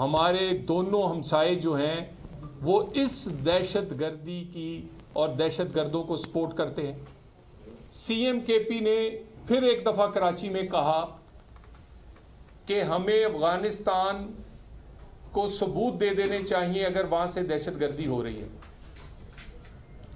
ہمارے دونوں ہمسائے جو ہیں وہ اس دہشت گردی کی اور دہشت گردوں کو سپورٹ کرتے ہیں. سی ایم کے پی نے پھر ایک دفعہ کراچی میں کہا کہ ہمیں افغانستان کو ثبوت دے دینے چاہیے اگر وہاں سے دہشت گردی ہو رہی ہے.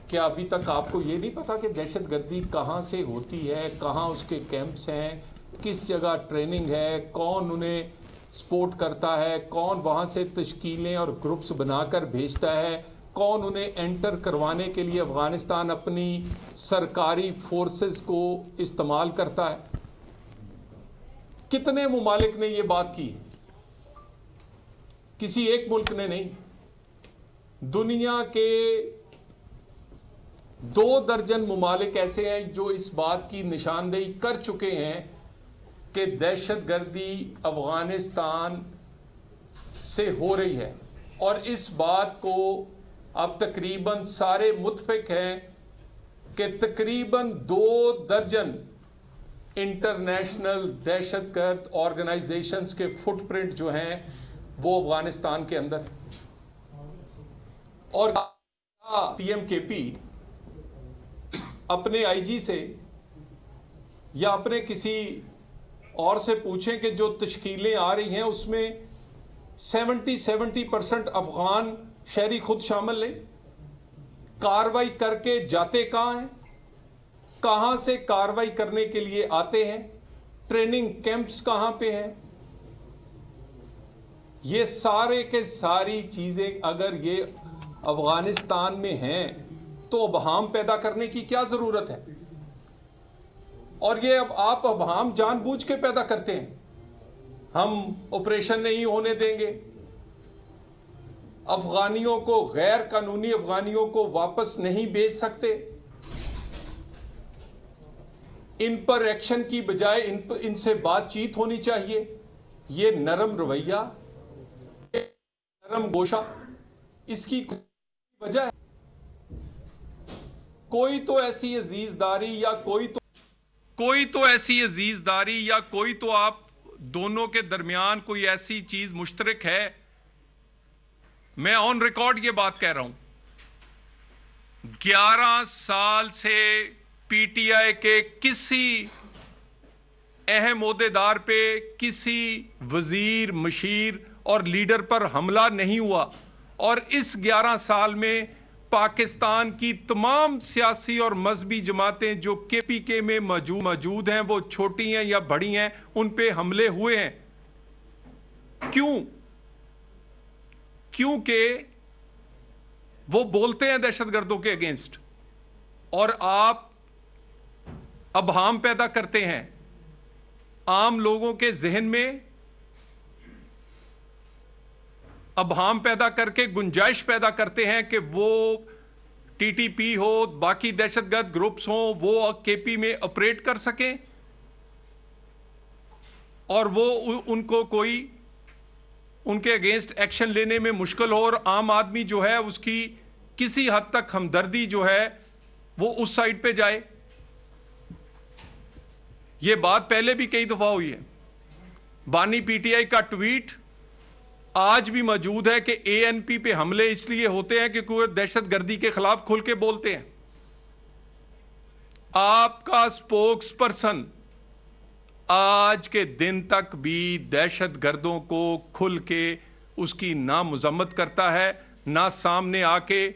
کیا ابھی تک آپ کو یہ نہیں پتا کہ دہشت گردی کہاں سے ہوتی ہے, کہاں اس کے کیمپس ہیں, کس جگہ ٹریننگ ہے, کون انہیں سپورٹ کرتا ہے, کون وہاں سے تشکیلیں اور گروپس بنا کر بھیجتا ہے, کون انہیں انٹر کروانے کے لیے افغانستان اپنی سرکاری فورسز کو استعمال کرتا ہے. کتنے ممالک نے یہ بات کی؟ کسی ایک ملک نے نہیں. دنیا کے 2 درجن ممالک ایسے ہیں جو اس بات کی نشاندہی کر چکے ہیں کہ دہشت گردی افغانستان سے ہو رہی ہے, اور اس بات کو اب تقریباً سارے متفق ہیں کہ تقریباً 2 درجن انٹرنیشنل دہشت گرد آرگنائزیشنز کے فٹ پرنٹ جو ہیں وہ افغانستان کے اندر. اور سی ایم کے پی اپنے آئی جی سے یا اپنے کسی اور سے پوچھیں کہ جو تشکیلیں آ رہی ہیں اس میں 70% افغان شہری خود شامل ہیں. کاروائی کر کے جاتے کہاں ہیں, کہاں سے کاروائی کرنے کے لیے آتے ہیں, ٹریننگ کیمپس کہاں پہ ہیں. یہ سارے کے ساری چیزیں اگر یہ افغانستان میں ہیں تو ابہام پیدا کرنے کی کیا ضرورت ہے؟ اور یہ اب آپ ابہام جان بوجھ کے پیدا کرتے ہیں. ہم آپریشن نہیں ہونے دیں گے, افغانیوں کو, غیر قانونی افغانیوں کو واپس نہیں بھیج سکتے, ان پر ایکشن کی بجائے ان سے بات چیت ہونی چاہیے. یہ نرم رویہ, نرم گوشہ, اس کی وجہ ہے کوئی تو ایسی عزیزداری یا کوئی تو آپ دونوں کے درمیان کوئی ایسی چیز مشترک ہے. میں آن ریکارڈ یہ بات کہہ رہا ہوں, 11 سال سے پی ٹی آئی کے کسی اہم عہدیدار پہ, کسی وزیر, مشیر اور لیڈر پر حملہ نہیں ہوا, اور اس 11 سال میں پاکستان کی تمام سیاسی اور مذہبی جماعتیں جو کے پی کے میں موجود ہیں, وہ چھوٹی ہیں یا بڑی ہیں, ان پہ حملے ہوئے ہیں. کیوں؟ کیونکہ وہ بولتے ہیں دہشت گردوں کے اگینسٹ, اور آپ ابہام پیدا کرتے ہیں عام لوگوں کے ذہن میں, ابہام پیدا کر کے گنجائش پیدا کرتے ہیں کہ وہ ٹی ٹی پی ہو, باقی دہشت گرد گروپس ہوں, وہ کے پی میں آپریٹ کر سکیں, اور وہ ان کو کوئی ان کے اگینسٹ ایکشن لینے میں مشکل ہو, اور عام آدمی جو ہے اس کی کسی حد تک ہمدردی جو ہے وہ اس سائڈ پہ جائے. یہ بات پہلے بھی کئی دفعہ ہوئی ہے. بانی پی ٹی آئی کا ٹویٹ آج بھی موجود ہے کہ اے این پی پہ حملے اس لیے ہوتے ہیں کہ کوئی دہشت گردی کے خلاف کھل کے بولتے ہیں. آپ کا سپوکس پرسن آج کے دن تک بھی دہشت گردوں کو کھل کے اس کی نہ مذمت کرتا ہے, نہ سامنے آ کے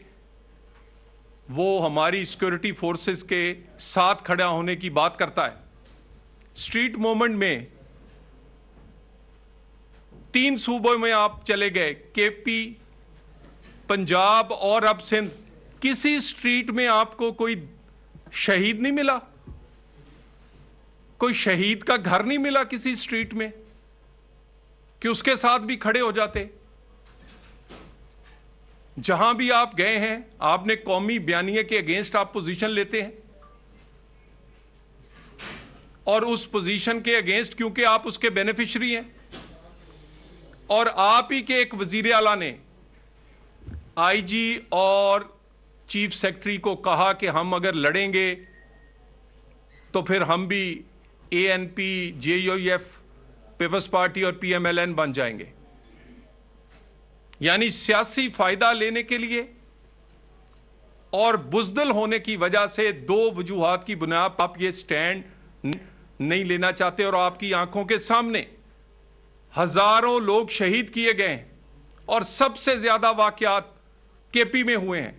وہ ہماری سیکورٹی فورسز کے ساتھ کھڑا ہونے کی بات کرتا ہے. اسٹریٹ موومنٹ میں 3 صوبوں میں آپ چلے گئے, کے پی, پنجاب اور اب سندھ, کسی اسٹریٹ میں آپ کو کوئی شہید نہیں ملا, کوئی شہید کا گھر نہیں ملا کسی اسٹریٹ میں کہ اس کے ساتھ بھی کھڑے ہو جاتے. جہاں بھی آپ گئے ہیں آپ نے قومی بیانیے کے اگینسٹ آپ پوزیشن لیتے ہیں, اور اس پوزیشن کے اگینسٹ کیونکہ آپ اس کے بینیفیشری ہیں, اور آپ ہی کے ایک وزیر اعلیٰ نے آئی جی اور چیف سیکرٹری کو کہا کہ ہم اگر لڑیں گے تو پھر ہم بھی A N P, J U F, Peoples Party اور پی ایم ایل این بن جائیں گے. یعنی سیاسی فائدہ لینے کے لیے اور بزدل ہونے کی وجہ سے دو وجوہات کی بنیاد پر آپ یہ سٹینڈ نہیں لینا چاہتے، اور آپ کی آنکھوں کے سامنے ہزاروں لوگ شہید کیے گئے ہیں اور سب سے زیادہ واقعات کے پی میں ہوئے ہیں،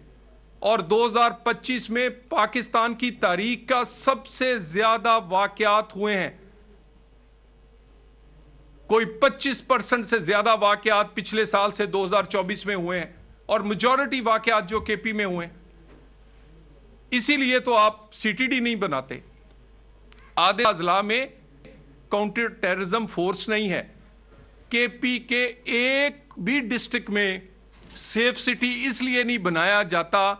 اور 2025 میں پاکستان کی تاریخ کا سب سے زیادہ واقعات ہوئے ہیں۔ کوئی 25% سے زیادہ واقعات پچھلے سال سے 2024 میں ہوئے ہیں، اور میجورٹی واقعات جو کے پی میں ہوئے ہیں۔ اسی لیے تو آپ سی ٹی ڈی نہیں بناتے۔ آدھے اضلاع میں کاؤنٹر ٹیررزم فورس نہیں ہے۔ کے پی کے ایک بھی ڈسٹرکٹ میں سیف سٹی اس لیے نہیں بنایا جاتا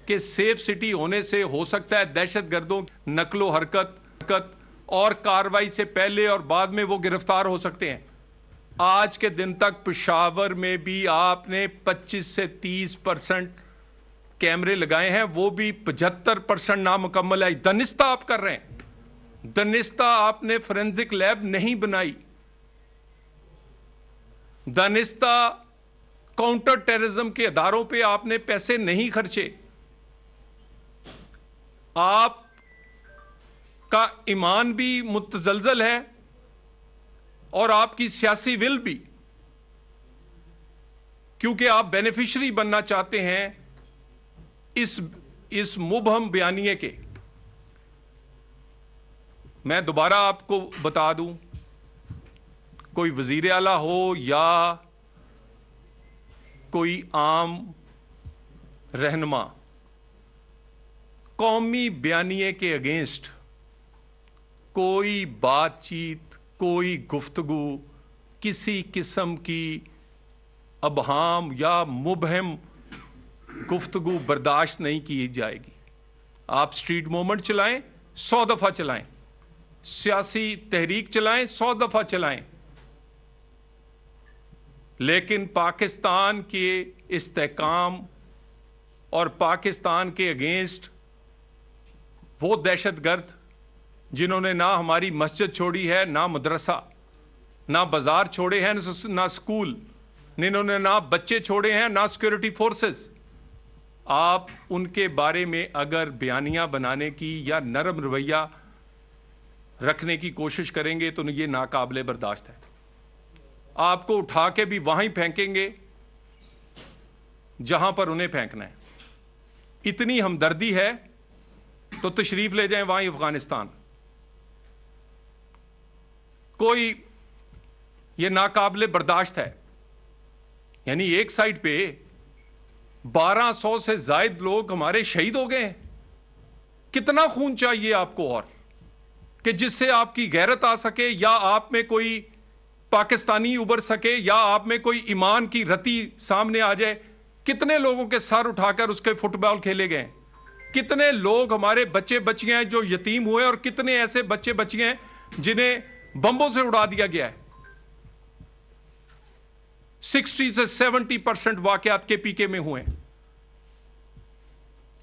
کہ سیف سٹی ہونے سے ہو سکتا ہے دہشت گردوں نقل و حرکت اور کاروائی سے پہلے اور بعد میں وہ گرفتار ہو سکتے ہیں۔ آج کے دن تک پشاور میں بھی آپ نے 25 سے 30% کیمرے لگائے ہیں، وہ بھی 75% نامکمل ہے۔ دانستہ آپ کر رہے ہیں، دانستہ آپ نے فورینزک لیب نہیں بنائی، دانستہ کاؤنٹر ٹیررزم کے اداروں پہ آپ نے پیسے نہیں خرچے۔ آپ کا ایمان بھی متزلزل ہے اور آپ کی سیاسی ول بھی، کیونکہ آپ بینیفیشری بننا چاہتے ہیں اس مبہم بیانیے کے۔ میں دوبارہ آپ کو بتا دوں، کوئی وزیر اعلیٰ ہو یا کوئی عام رہنما، قومی بیانیے کے اگینسٹ کوئی بات چیت، کوئی گفتگو، کسی قسم کی ابہام یا مبہم گفتگو برداشت نہیں کی جائے گی۔ آپ سٹریٹ موومنٹ چلائیں، 100 دفعہ چلائیں، سیاسی تحریک چلائیں، 100 دفعہ چلائیں، لیکن پاکستان کے استحکام اور پاکستان کے اگینسٹ وہ دہشت گرد جنہوں نے نہ ہماری مسجد چھوڑی ہے، نہ مدرسہ، نہ بازار چھوڑے ہیں، نہ اسکول، جنہوں نے نہ بچے چھوڑے ہیں، نہ سیکورٹی فورسز، آپ ان کے بارے میں اگر بیانیاں بنانے کی یا نرم رویہ رکھنے کی کوشش کریں گے تو یہ ناقابل برداشت ہے۔ آپ کو اٹھا کے بھی وہیں پھینکیں گے جہاں پر انہیں پھینکنا ہے۔ اتنی ہمدردی ہے تو تشریف لے جائیں وہیں افغانستان۔ کوئی یہ ناقابل برداشت ہے۔ یعنی ایک سائڈ پہ 1200 سے زائد لوگ ہمارے شہید ہو گئے ہیں۔ کتنا خون چاہیے آپ کو اور کہ جس سے آپ کی غیرت آ سکے، یا آپ میں کوئی پاکستانی ابھر سکے، یا آپ میں کوئی ایمان کی رتی سامنے آ جائے؟ کتنے لوگوں کے سر اٹھا کر اس کے فٹ بال کھیلے گئے؟ کتنے لوگ ہمارے بچے بچیاں ہیں جو یتیم ہوئے، اور کتنے ایسے بچے بچیاں ہیں جنہیں بمبوں سے اڑا دیا گیا ہے؟ 60 سے 70% واقعات کے پی کے میں ہوئے ہیں۔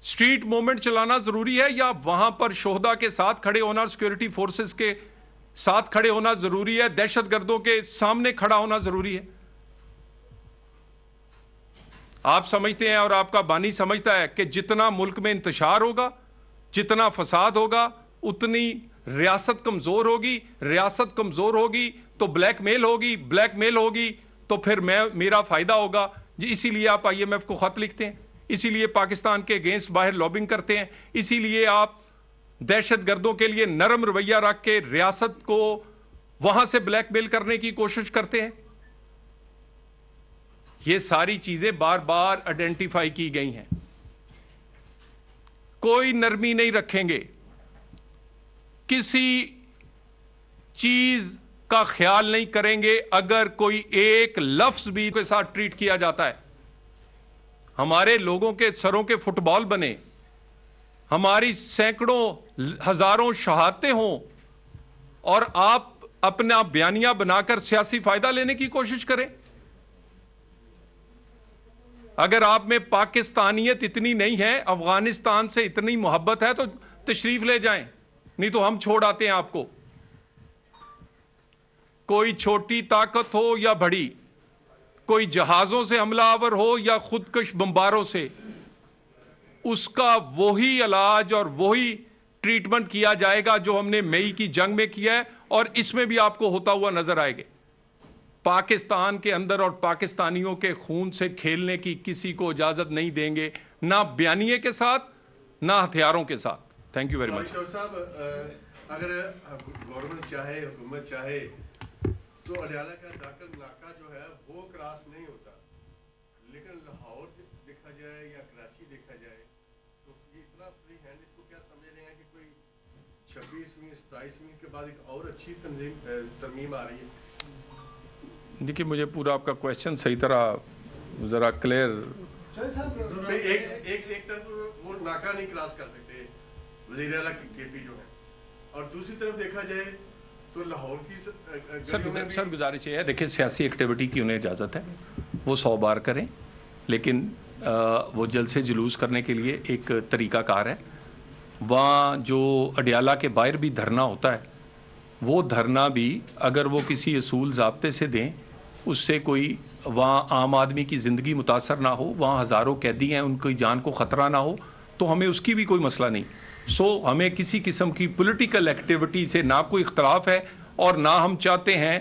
سٹریٹ موومنٹ چلانا ضروری ہے، یا وہاں پر شہداء کے ساتھ کھڑے ہونا، سیکورٹی فورسز کے ساتھ کھڑے ہونا ضروری ہے، دہشت گردوں کے سامنے کھڑا ہونا ضروری ہے؟ آپ سمجھتے ہیں اور آپ کا بانی سمجھتا ہے کہ جتنا ملک میں انتشار ہوگا، جتنا فساد ہوگا، اتنی ریاست کمزور ہوگی، ریاست کمزور ہوگی تو بلیک میل ہوگی، بلیک میل ہوگی تو پھر میرا فائدہ ہوگا جی۔ اسی لیے آپ آئی ایم ایف کو خط لکھتے ہیں، اسی لیے پاکستان کے اگینسٹ باہر لابنگ کرتے ہیں، اسی لیے آپ دہشت گردوں کے لیے نرم رویہ رکھ کے ریاست کو وہاں سے بلیک میل کرنے کی کوشش کرتے ہیں۔ یہ ساری چیزیں بار بار آئیڈینٹیفائی کی گئی ہیں۔ کوئی نرمی نہیں رکھیں گے، کسی چیز کا خیال نہیں کریں گے اگر کوئی ایک لفظ بھی کے ساتھ ٹریٹ کیا جاتا ہے۔ ہمارے لوگوں کے سروں کے فٹ بال بنے، ہماری سینکڑوں ہزاروں شہادتیں ہوں، اور آپ اپنا بیانیہ بنا کر سیاسی فائدہ لینے کی کوشش کریں۔ اگر آپ میں پاکستانیت اتنی نہیں ہے، افغانستان سے اتنی محبت ہے تو تشریف لے جائیں، نہیں تو ہم چھوڑ آتے ہیں آپ کو۔ کوئی چھوٹی طاقت ہو یا بڑی، کوئی جہازوں سے حملہ آور ہو یا خودکش بمباروں سے، اس کا وہی علاج اور وہی ٹریٹمنٹ کیا جائے گا جو ہم نے مئی کی جنگ میں کیا ہے، اور اس میں بھی آپ کو ہوتا ہوا نظر آئے گا۔ پاکستان کے اندر اور پاکستانیوں کے خون سے کھیلنے کی کسی کو اجازت نہیں دیں گے، نہ بیانیے کے ساتھ نہ ہتھیاروں کے ساتھ۔ Thank you very much. صاحب، اگر گورنمنٹ چاہے، حکومت چاہے تو اڈیالہ کا داخل ناکہ جو ہے وہ کراس نہیں ہوتا، لیکن لاہور دیکھا جائے یا کراچی دیکھا جائے تو یہ اتنا فری ہینڈ، اس کو کیا سمجھ لیں گے کہ کوئی 26ویں 27ویں کے بعد ایک اور اچھی ترمیم آ رہی ہے؟ دیکھیے مجھے پورا آپ کا کویشچن صحیح طرح ذرا کلیئر۔ ایک طرف وہ ناکہ نہیں کراس کر سکتے وزیر اعلیٰ کے پی جو ہے، اور دوسری طرف دیکھا جائے تو لاہور کی سر گزارش یہ ہے، دیکھیں سیاسی ایکٹیویٹی کی انہیں اجازت ہے، وہ 100 بار کریں، لیکن وہ جلسے جلوس کرنے کے لیے ایک طریقہ کار ہے۔ وہاں جو اڈیالہ کے باہر بھی دھرنا ہوتا ہے، وہ دھرنا بھی اگر وہ کسی اصول ضابطے سے دیں، اس سے کوئی وہاں عام آدمی کی زندگی متاثر نہ ہو، وہاں ہزاروں قیدی ہیں، ان کی جان کو خطرہ نہ ہو، تو ہمیں اس کی بھی کوئی مسئلہ نہیں۔ ہمیں کسی قسم کی پولیٹیکل ایکٹیویٹی سے نہ کوئی اختلاف ہے، اور نہ ہم چاہتے ہیں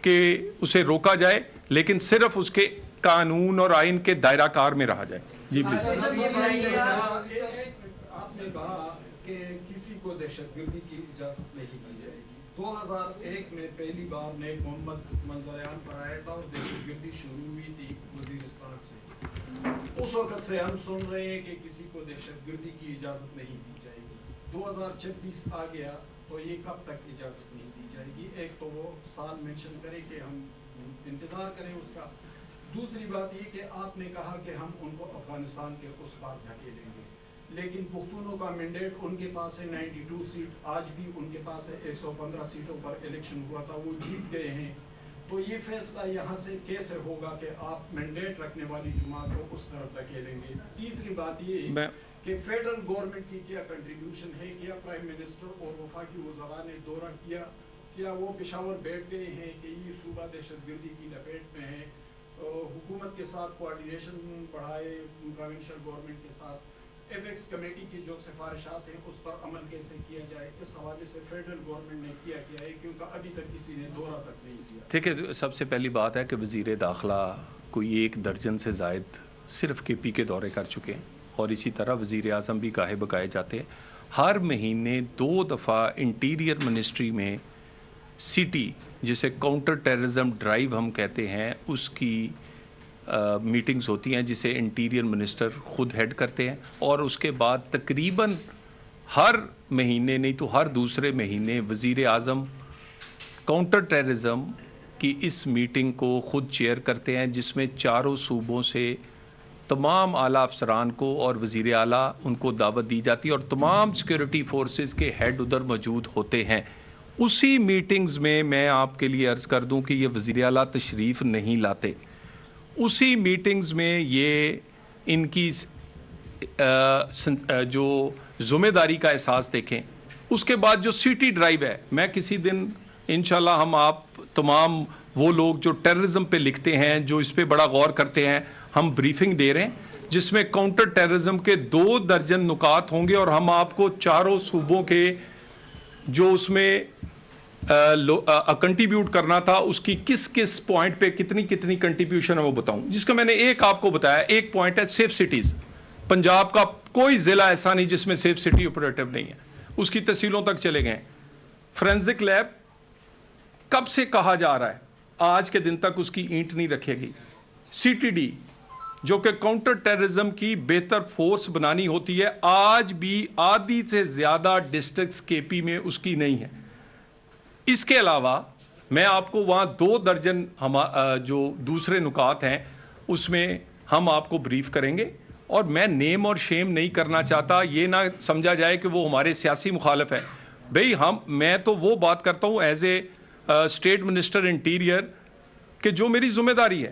کہ اسے روکا جائے، لیکن صرف اس کے قانون اور آئین کے دائرہ کار میں رہا جائے۔ جی پلیز۔ آپ نے کہا کہ کسی کو دہشت گردی کی اجازت نہیں دی جائے گی۔ 2001 میں پہلی بار نیک محمد منظریان پر آیا تھا اور دہشت گردی شروع ہوئی تھی وزیرستان سے۔ اس وقت سے ہم سن رہے ہیں کہ کسی کو دہشت گردی کی اجازت نہیں دی جائے گی۔ 2026 آ گیا تو یہ کب تک اجازت نہیں دی جائے گی؟ ایک تو وہ سال مینشن کرے کہ ہم انتظار کریں اس کا۔ دوسری بات یہ کہ آپ نے کہا کہ ہم ان کو افغانستان کے اس پار دھکیلیں گے، لیکن پختونوں کا مینڈیٹ ان کے پاس ہے 92 سیٹ، آج بھی ان کے پاس ہے 115 سیٹوں پر الیکشن ہوا تھا، وہ جیت گئے ہیں۔ تو یہ فیصلہ یہاں سے کیسے ہوگا کہ آپ مینڈیٹ رکھنے والی جماعت کو اس طرف دھکیلیں گے؟ تیسری بات یہ کہ فیڈرل گورنمنٹ کی کیا کنٹریبیوشن ہے؟ کیا پرائم منسٹر اور وفاقی وزراء نے دورہ کیا؟ کیا وہ پشاور بیٹھ گئے ہیں کہ یہ صوبہ دہشت گردی کی لپیٹ میں ہے؟ حکومت کے ساتھ کوارڈینیشن بڑھائے، پروونشل گورنمنٹ کے ساتھ ایپیکس کمیٹی کی جو سفارشات ہیں اس پر عمل کیسے کیا جائے؟ اس حوالے سے فیڈرل گورنمنٹ نے کیا ہے، کیونکہ ابھی تک کسی نے دورہ تک نہیں کیا۔ ٹھیک ہے، سب سے پہلی بات ہے کہ وزیر داخلہ کوئی 1 درجن سے زائد صرف کے پی کے دورے کر چکے ہیں، اور اسی طرح وزیر اعظم بھی گاہے بگائے جاتے ہیں۔ ہر مہینے 2 دفعہ انٹیریئر منسٹری میں سی ٹی، جسے کاؤنٹر ٹیررزم ڈرائیو ہم کہتے ہیں، اس کی میٹنگز ہوتی ہیں جسے انٹیریئر منسٹر خود ہیڈ کرتے ہیں، اور اس کے بعد تقریباً ہر مہینے نہیں تو ہر دوسرے مہینے وزیر اعظم کاؤنٹر ٹیررزم کی اس میٹنگ کو خود چیئر کرتے ہیں، جس میں 4 صوبوں سے تمام اعلیٰ افسران کو اور وزیر اعلیٰ ان کو دعوت دی جاتی ہے، اور تمام سیکیورٹی فورسز کے ہیڈ ادھر موجود ہوتے ہیں۔ اسی میٹنگز میں میں آپ کے لیے عرض کر دوں کہ یہ وزیر اعلیٰ تشریف نہیں لاتے، اسی میٹنگز میں یہ ان کی جو ذمہ داری کا احساس دیکھیں۔ اس کے بعد جو سی ٹی ڈرائیو ہے، میں کسی دن انشاءاللہ ہم آپ تمام وہ لوگ جو ٹیررزم پہ لکھتے ہیں، جو اس پہ بڑا غور کرتے ہیں، ہم بریفنگ دے رہے ہیں جس میں کاؤنٹر ٹیررزم کے 2 درجن نکات ہوں گے، اور ہم آپ کو 4 صوبوں کے جو اس میں کنٹریبیوٹ کرنا تھا، اس کی کس کس پوائنٹ پہ کتنی کنٹریبیوشن ہے وہ بتاؤں، جس کا میں نے ایک آپ کو بتایا۔ ایک پوائنٹ ہے سیف سٹیز۔ پنجاب کا کوئی ضلع ایسا نہیں جس میں سیف سٹی آپریٹو نہیں ہے، اس کی تحصیلوں تک چلے گئے۔ فورینزک لیب کب سے کہا جا رہا ہے، آج کے دن تک اس کی اینٹ نہیں رکھے گی۔ سی ٹی ڈی جو کہ کاؤنٹر ٹیررزم کی بہتر فورس بنانی ہوتی ہے، آج بھی آدھی سے زیادہ ڈسٹرکٹس کے پی میں اس کی نہیں ہے۔ اس کے علاوہ میں آپ کو وہاں 2 درجن جو دوسرے نکات ہیں اس میں ہم آپ کو بریف کریں گے، اور میں نیم اور شیم نہیں کرنا چاہتا، یہ نہ سمجھا جائے کہ وہ ہمارے سیاسی مخالف ہے۔ بھئی میں تو وہ بات کرتا ہوں as a state minister interior کہ جو میری ذمہ داری ہے۔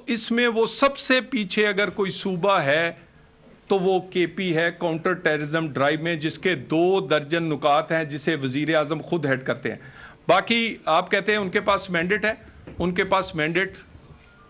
اس میں وہ سب سے پیچھے اگر کوئی صوبہ ہے تو وہ کے پی ہے، کاؤنٹر ٹیررزم ڈرائیو میں، جس کے 2 درجن نکات ہیں جسے وزیر اعظم خود ہیڈ کرتے ہیں۔ باقی آپ کہتے ہیں ان کے پاس مینڈیٹ ہے، ان کے پاس مینڈیٹ